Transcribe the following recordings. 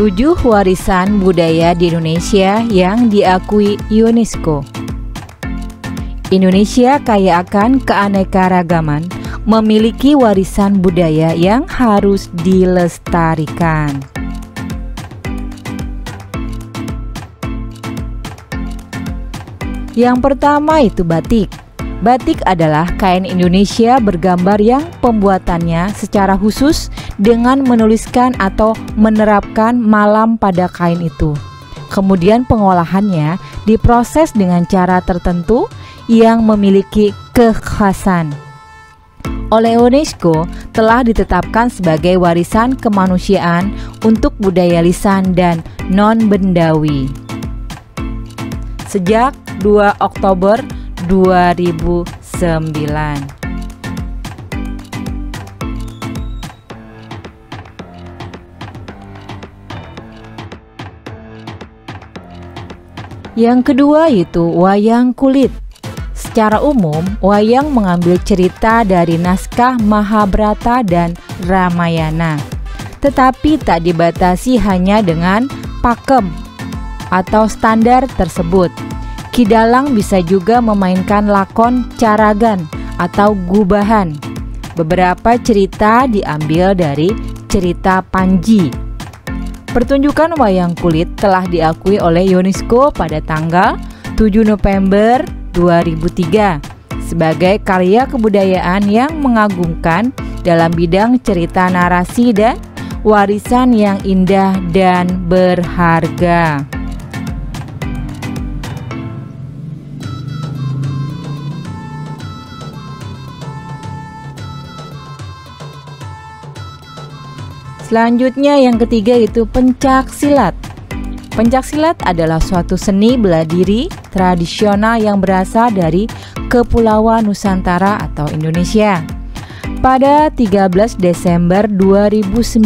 7 warisan budaya di Indonesia yang diakui UNESCO. Indonesia kaya akan keanekaragaman, memiliki warisan budaya yang harus dilestarikan. Yang pertama itu batik. Batik adalah kain Indonesia bergambar yang pembuatannya secara khusus dengan menuliskan atau menerapkan malam pada kain itu. Kemudian pengolahannya diproses dengan cara tertentu yang memiliki kekhasan. Oleh UNESCO telah ditetapkan sebagai warisan kemanusiaan untuk budaya lisan dan non-bendawi sejak 2 Oktober 2009. Yang kedua yaitu wayang kulit. Secara umum, wayang mengambil cerita dari naskah Mahabharata dan Ramayana, tetapi tak dibatasi hanya dengan pakem atau standar tersebut. Ki Dalang bisa juga memainkan lakon caragan atau gubahan. Beberapa cerita diambil dari cerita Panji. Pertunjukan wayang kulit telah diakui oleh UNESCO pada tanggal 7 November 2003 sebagai karya kebudayaan yang mengagumkan dalam bidang cerita narasi dan warisan yang indah dan berharga. Selanjutnya yang ketiga itu pencak silat. Pencak silat adalah suatu seni bela diri tradisional yang berasal dari Kepulauan Nusantara atau Indonesia. Pada 13 Desember 2019,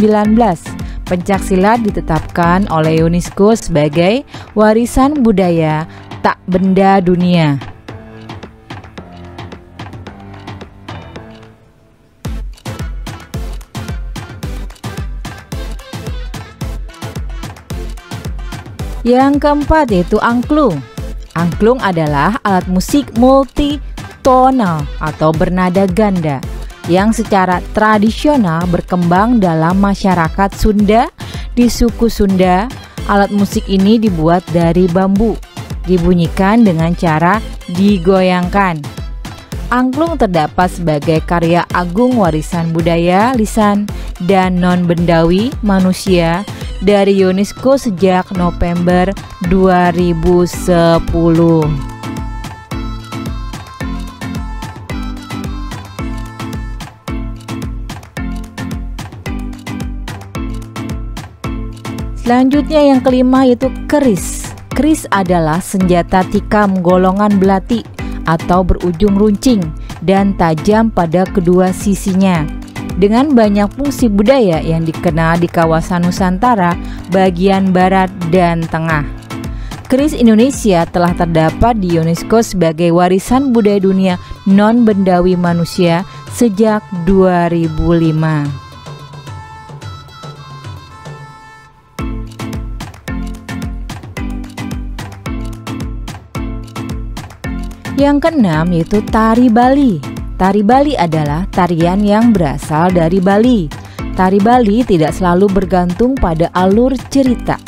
pencak silat ditetapkan oleh UNESCO sebagai warisan budaya tak benda dunia. Yang keempat yaitu angklung. Angklung adalah alat musik multitonal atau bernada ganda yang secara tradisional berkembang dalam masyarakat Sunda. Di suku Sunda, alat musik ini dibuat dari bambu, dibunyikan dengan cara digoyangkan. Angklung terdapat sebagai karya agung warisan budaya lisan dan non-bendawi manusia dari UNESCO sejak November 2010. Selanjutnya yang kelima yaitu keris. Keris adalah senjata tikam golongan belati atau berujung runcing dan tajam pada kedua sisinya. Dengan banyak fungsi budaya yang dikenal di kawasan Nusantara bagian barat dan tengah. Keris Indonesia telah terdapat di UNESCO sebagai warisan budaya dunia non-bendawi manusia sejak 2005. Yang keenam yaitu tari Bali. Tari Bali adalah tarian yang berasal dari Bali. Tari Bali tidak selalu bergantung pada alur cerita.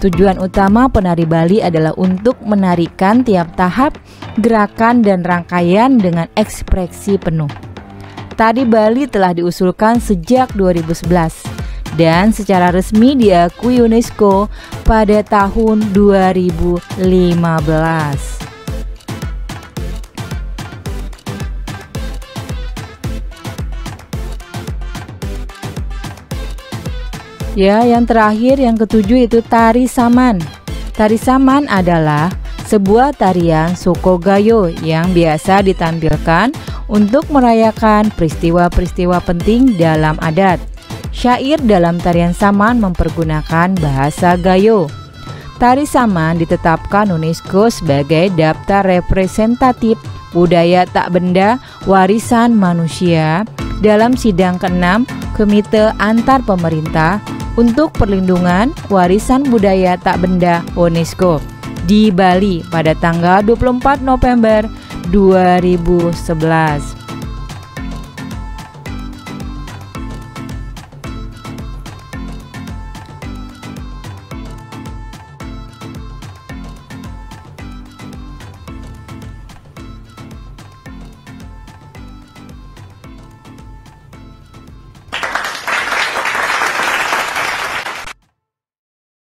Tujuan utama penari Bali adalah untuk menarikan tiap tahap gerakan dan rangkaian dengan ekspresi penuh. Tari Bali telah diusulkan sejak 2011 dan secara resmi diakui UNESCO pada tahun 2015. Ya, yang terakhir yang ketujuh itu tari saman. Tari saman adalah sebuah tarian Sokogayo yang biasa ditampilkan untuk merayakan peristiwa-peristiwa penting dalam adat. Syair dalam tarian saman mempergunakan bahasa Gayo. Tari saman ditetapkan UNESCO sebagai daftar representatif budaya tak benda warisan manusia dalam sidang ke-6 Komite Antar Pemerintah untuk perlindungan warisan budaya tak benda UNESCO di Bali pada tanggal 24 November 2011.